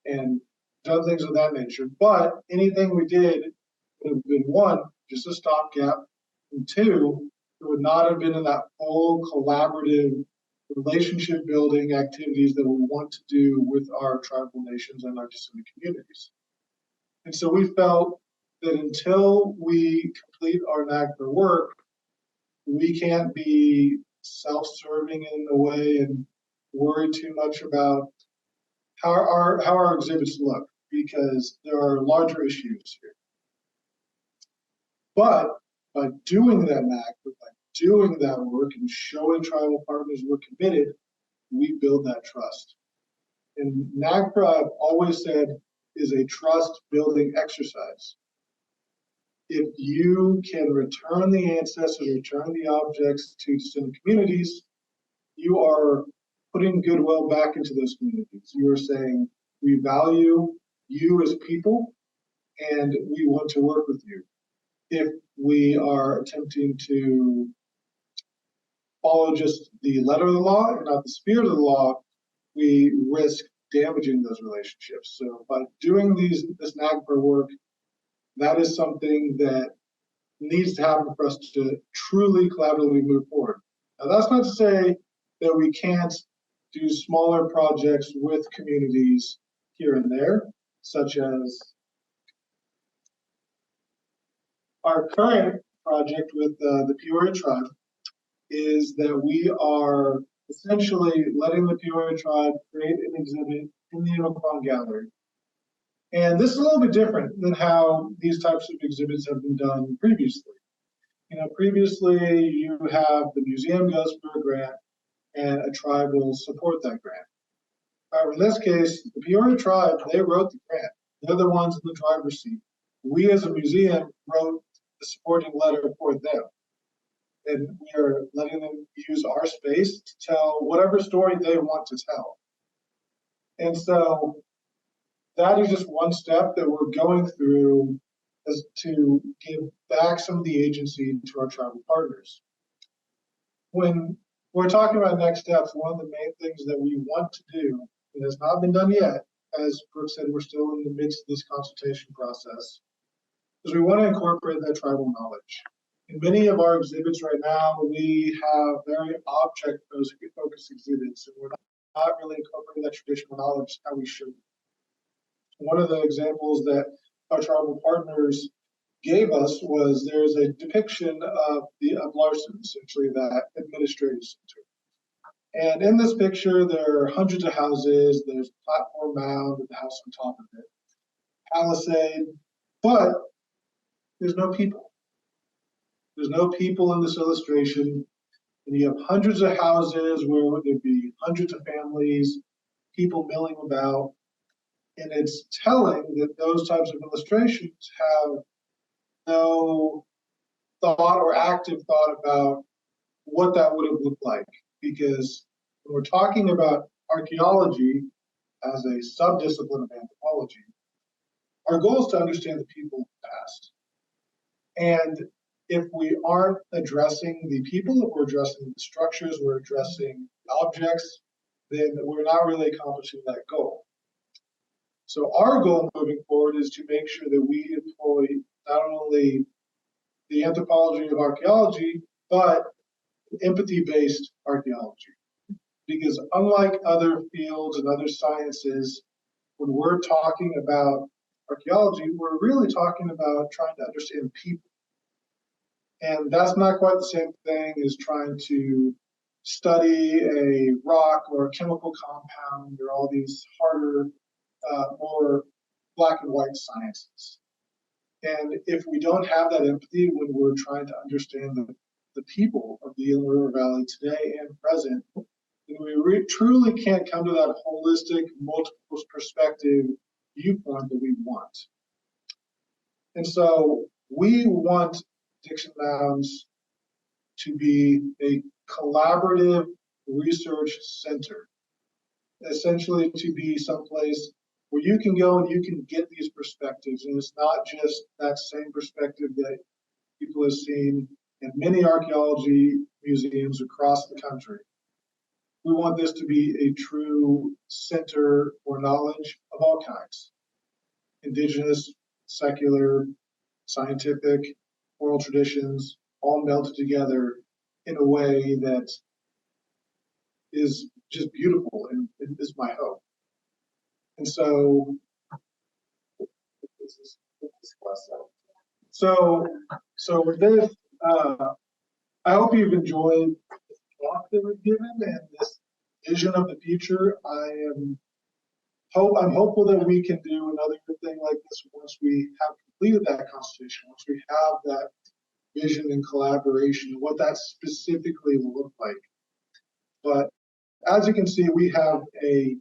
and done things of that nature. But anything we did would have been, one, just a stopgap, and two, it would not have been in that full collaborative relationship building activities that we want to do with our tribal nations and our descendant communities. And so we felt that until we complete our NAGPRA work, we can't be self-serving in a way and worry too much about how our exhibits look, because there are larger issues here. But by doing that NAGPRA, by doing that work and showing tribal partners we're committed, we build that trust. And NAGPRA, I've always said, is a trust building exercise. If you can return the ancestors, return the objects to descendant communities, you are putting goodwill back into those communities. You are saying, we value you as people, and we want to work with you. If we are attempting to follow just the letter of the law and not the spirit of the law, we risk damaging those relationships. So by doing this NAGPRA work, that is something that needs to happen for us to truly collaboratively move forward. Now, that's not to say that we can't do smaller projects with communities here and there, such as our current project with the Peoria tribe is that we are essentially letting the Peoria tribe create an exhibit in the Unicron Gallery. And this is a little bit different than how these types of exhibits have been done previously. Previously you have the museum goes for a grant and a tribe will support that grant. However, in this case, the Peoria tribe, they wrote the grant. They're the ones in the driver's seat. We as a museum wrote the supporting letter for them. And we are letting them use our space to tell whatever story they want to tell. And so that is just one step that we're going through as to give back some of the agency to our tribal partners. When we're talking about next steps, one of the main things that we want to do, and has not been done yet, as Brooke said, we're still in the midst of this consultation process, is we want to incorporate that tribal knowledge. In many of our exhibits right now, we have very object-focused exhibits, and we're not really incorporating that traditional knowledge how we should. One of the examples that our tribal partners gave us was there's a depiction of Larson, essentially that administrative center. And in this picture, there are hundreds of houses, there's a platform mound with the house on top of it, palisade, but there's no people. There's no people in this illustration, and you have hundreds of houses where there'd be hundreds of families, people milling about, and it's telling that those types of illustrations have no thought or active thought about what that would have looked like. Because when we're talking about archaeology as a subdiscipline of anthropology, our goal is to understand the people of the past. And if we aren't addressing the people, if we're addressing the structures, we're addressing objects, then we're not really accomplishing that goal. So our goal moving forward is to make sure that we employ not only the anthropology of archaeology, but empathy-based archaeology. Because unlike other fields and other sciences, when we're talking about archaeology, we're really talking about trying to understand people. And that's not quite the same thing as trying to study a rock or a chemical compound or all these harder, more black and white sciences. And if we don't have that empathy when we're trying to understand the people of the Inland River Valley today and present, then we truly can't come to that holistic, multiple perspective viewpoint that we want. And so we want Dickson Mounds to be a collaborative research center, essentially to be someplace where you can go and you can get these perspectives. And it's not just that same perspective that people have seen in many archaeology museums across the country. We want this to be a true center for knowledge of all kinds: Indigenous, secular, scientific, oral traditions, all melted together in a way that is just beautiful, and is my hope. And so, with this, I hope you've enjoyed the talk that we've given and this vision of the future. I'm hopeful that we can do another thing like this once we have completed that constitution, once we have that vision and collaboration, what that specifically will look like. But as you can see, we have a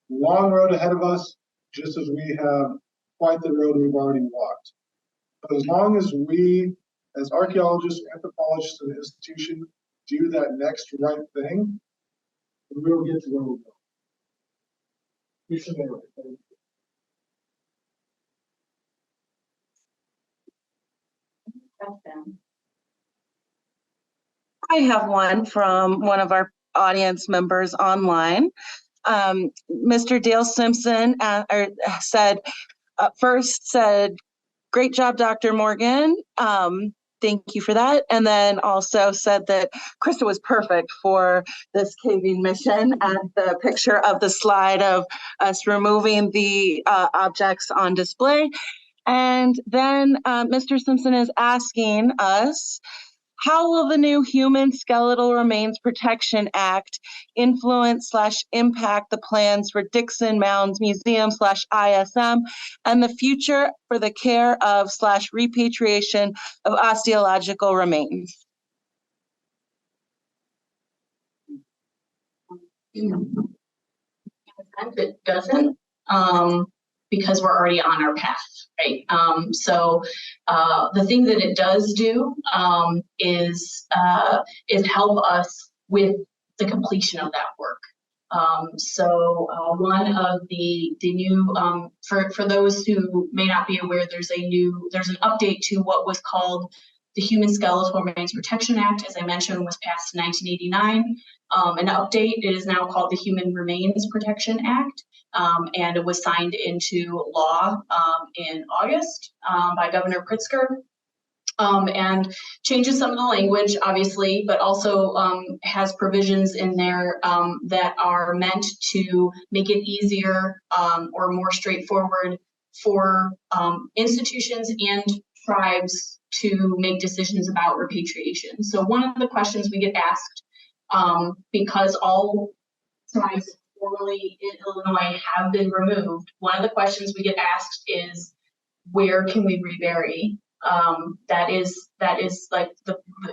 long road ahead of us, just as we have quite the road we've already walked. But as long as we, as archaeologists, anthropologists, and the institution, do that next right thing, we will get to where we're going. We should be right. question. I have one from one of our audience members online. Mr. Dale Simpson said, great job, Dr. Morgan. Thank you for that. And then also said that Krista was perfect for this caving mission, and the picture of the slide of us removing the objects on display. And then Mr. Simpson is asking us, how will the new Human Skeletal Remains Protection Act influence/impact the plans for Dickson Mounds Museum/ISM and the future for the care of/repatriation of osteological remains? It doesn't, because we're already on our path, right? So the thing that it does do is help us with the completion of that work. So one of the new, for those who may not be aware, there's an update to what was called the Human Skeletal Remains Protection Act, as I mentioned, was passed in 1989. An update, it is now called the Human Remains Protection Act, and it was signed into law in August by Governor Pritzker. And changes some of the language, obviously, but also has provisions in there that are meant to make it easier or more straightforward for institutions and tribes to make decisions about repatriation. So one of the questions we get asked, because all tribes formerly in Illinois have been removed, one of the questions we get asked is, where can we rebury? That is like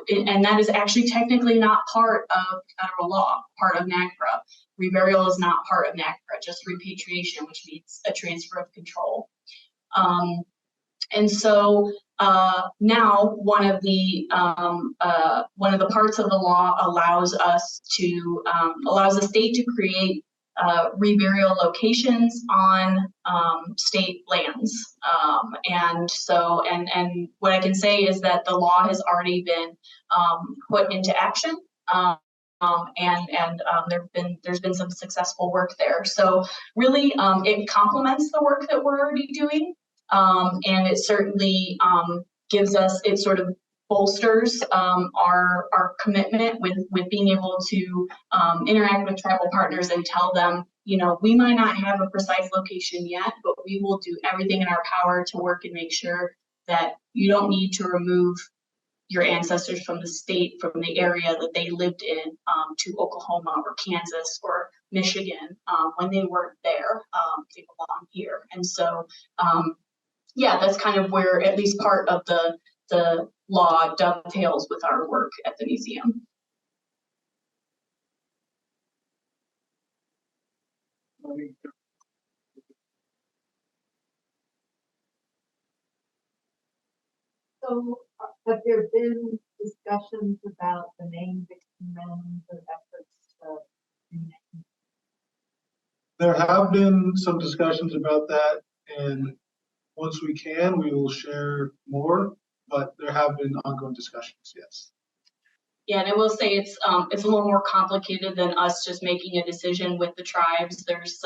and that is actually technically not part of federal law, part of NAGPRA. Reburial is not part of NAGPRA, just repatriation, which means a transfer of control. And so now one of the parts of the law allows the state to create reburial locations on state lands. And what I can say is that the law has already been put into action. There's been some successful work there. So really, it complements the work that we're already doing. And it certainly gives us, it sort of bolsters our commitment with being able to interact with tribal partners and tell them, you know, we might not have a precise location yet, but we will do everything in our power to work and make sure that you don't need to remove your ancestors from the state, from the area that they lived in, to Oklahoma or Kansas or Michigan when they weren't there. They belong here. And so, yeah, that's kind of where at least part of the law dovetails with our work at the museum. So have there been discussions about the name Dickson Mounds or efforts to rename? There have been some discussions about that, and once we can, we will share more, but there have been ongoing discussions, yes. Yeah, and I will say it's a little more complicated than us just making a decision with the tribes. There's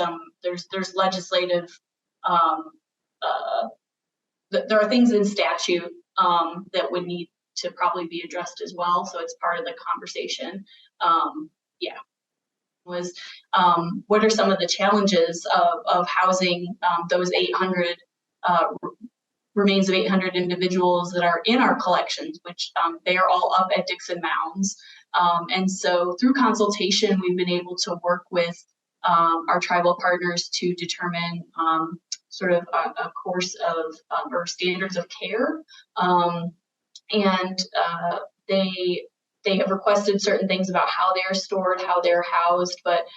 legislative, there are things in statute that would need to probably be addressed as well. So it's part of the conversation. Yeah, was what are some of the challenges of housing those 800 remains of 800 individuals that are in our collections, which they are all up at Dickson Mounds. And so through consultation, we've been able to work with our tribal partners to determine sort of a course of or standards of care. They have requested certain things about how they're stored, how they're housed, but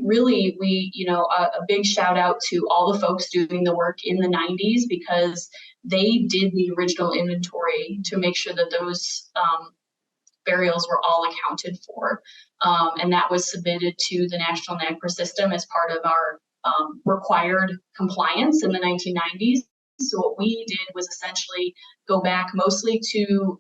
really a big shout out to all the folks doing the work in the 90s, because they did the original inventory to make sure that those burials were all accounted for. And that was submitted to the National NAGPRA system as part of our required compliance in the 1990s. So what we did was essentially go back mostly to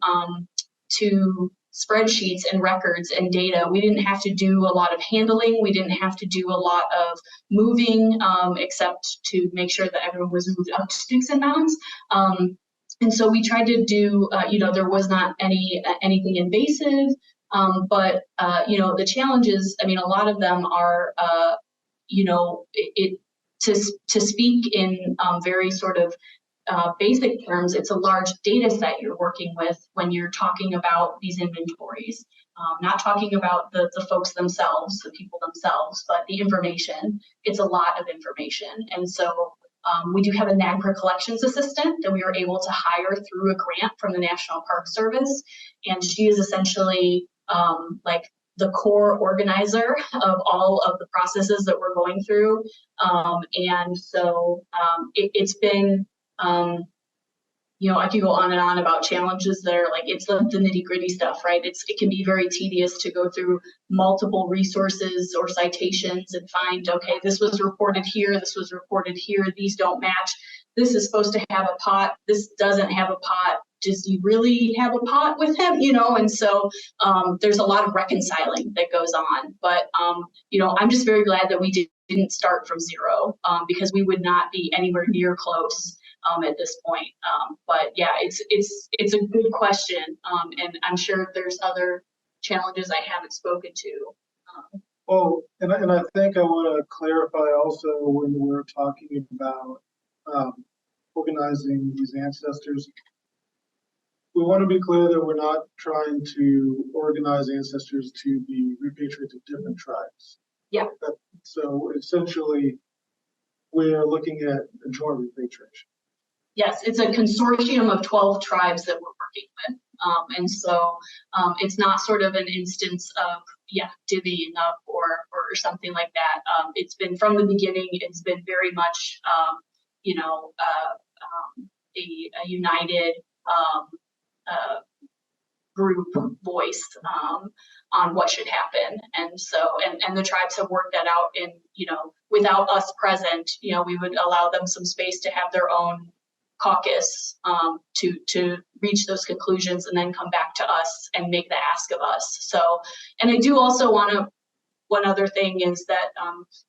spreadsheets and records and data. We didn't have to do a lot of handling. We didn't have to do a lot of moving, except to make sure that everyone was moved up to Dickson Mounds. And so we tried to do, there was not anything invasive, but the challenges, I mean, a lot of them are, to speak in very sort of basic terms, it's a large data set you're working with when you're talking about these inventories. Not talking about the folks themselves, the people themselves, but the information. It's a lot of information. And so we do have a NAGPRA collections assistant that we were able to hire through a grant from the National Park Service. And she is essentially like the core organizer of all of the processes that we're going through. And so it's been, I could go on and on about challenges there. Like it's the nitty gritty stuff, right? It can be very tedious to go through multiple resources or citations and find, okay, this was reported here, this was reported here, these don't match. This is supposed to have a pot, this doesn't have a pot. Does he really have a pot with him? And so there's a lot of reconciling that goes on. But, I'm just very glad that we didn't start from zero because we would not be anywhere near close at this point. But yeah, it's a good question. And I'm sure there's other challenges I haven't spoken to. And I think I want to clarify also when we're talking about organizing these ancestors. We want to be clear that we're not trying to organize ancestors to be repatriated to different tribes. Yeah. So essentially, we're looking at a joint repatriation. Yes, it's a consortium of 12 tribes that we're working with. And so it's not sort of an instance of, divvying up or something like that. It's been from the beginning, it's been very much, a united group voice on what should happen. And so, and the tribes have worked that out in, without us present, we would allow them some space to have their own caucus to reach those conclusions and then come back to us and make the ask of us. So, and I do also want to, one other thing is that,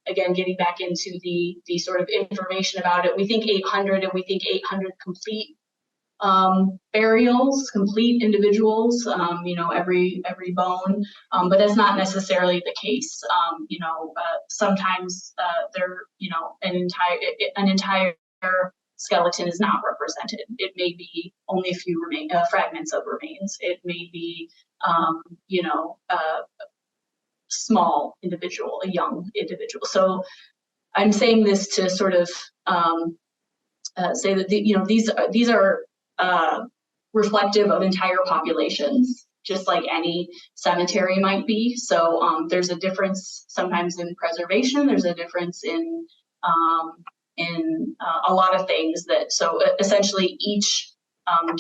again, getting back into the sort of information about it, we think 800 and we think 800 complete burials, complete individuals, every bone, but that's not necessarily the case. Sometimes they're, an entire skeleton is not represented. It may be only a few fragments of remains. It may be, small individual, a young individual. So I'm saying this to sort of say that these are reflective of entire populations, just like any cemetery might be. So there's a difference sometimes in preservation. There's a difference in a lot of things that, so essentially each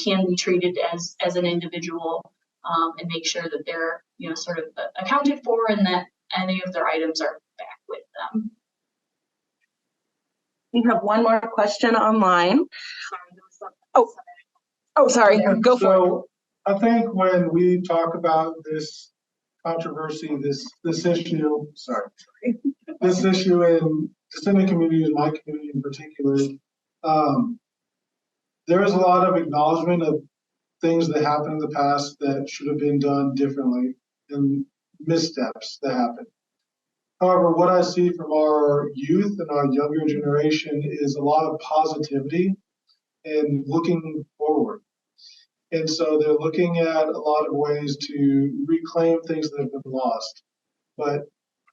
can be treated as an individual and make sure that they're, sort of accounted for and that any of their items are back with them. We have one more question online. Sorry, go for it. So I think when we talk about this controversy, this issue, this issue in descendant communities, my community in particular, there is a lot of acknowledgement of things that happened in the past that should have been done differently and missteps that happened. However, what I see from our youth and our younger generation is a lot of positivity and looking forward. And so they're looking at a lot of ways to reclaim things that have been lost. But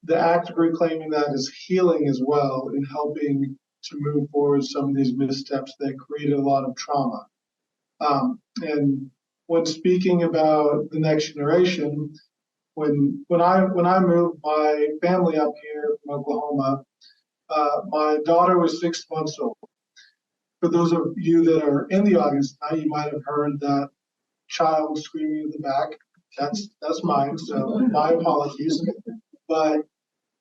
the act of reclaiming that is healing as well and helping to move forward some of these missteps that created a lot of trauma. And when speaking about the next generation, when I moved my family up here from Oklahoma, my daughter was 6 months old. For those of you that are in the audience now, you might have heard that child screaming in the back. That's mine, so my apologies. But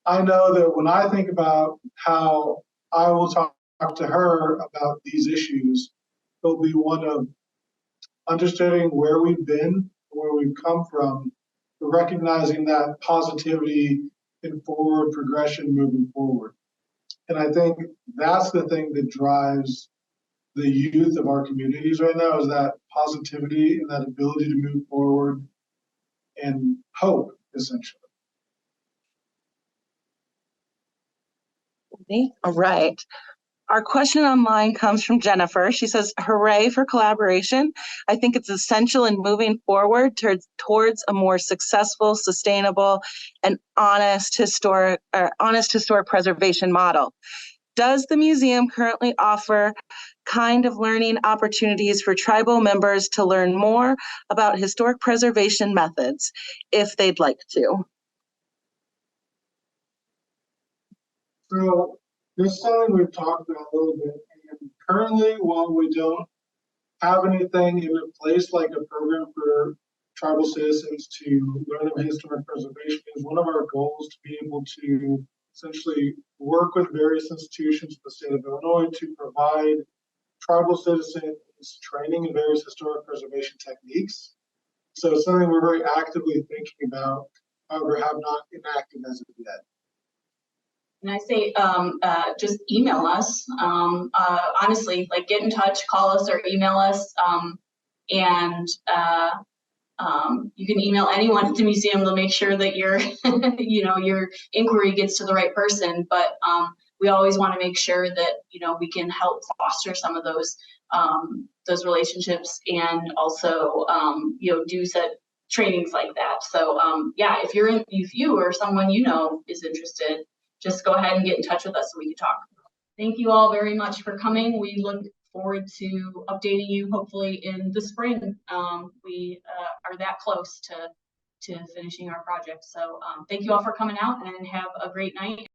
I know that when I think about how I will talk talk to her about these issues, it'll be one of understanding where we've been, where we've come from, recognizing that positivity and forward progression moving forward. And I think that's the thing that drives the youth of our communities right now, is that positivity and that ability to move forward and hope, essentially. All right. Our question online comes from Jennifer. She says, hooray for collaboration. I think it's essential in moving forward towards a more successful, sustainable, and honest historic preservation model. Does the museum currently offer kind of learning opportunities for tribal members to learn more about historic preservation methods if they'd like to? So this is something we've talked about a little bit. And currently, while we don't have anything in place like a program for tribal citizens to learn about historic preservation, is one of our goals to be able to essentially work with various institutions in the state of Illinois to provide tribal citizens training in various historic preservation techniques. So it's something we're very actively thinking about, however, have not enacted as of yet. And I say, just email us. Honestly, like get in touch, call us or email us. You can email anyone at the museum. They'll make sure that your, your inquiry gets to the right person. But we always want to make sure that, we can help foster some of those relationships and also, do set trainings like that. So yeah, if you or someone is interested, just go ahead and get in touch with us so we can talk. Thank you all very much for coming. We look forward to updating you hopefully in the spring. We are that close to finishing our project. So thank you all for coming out and have a great night.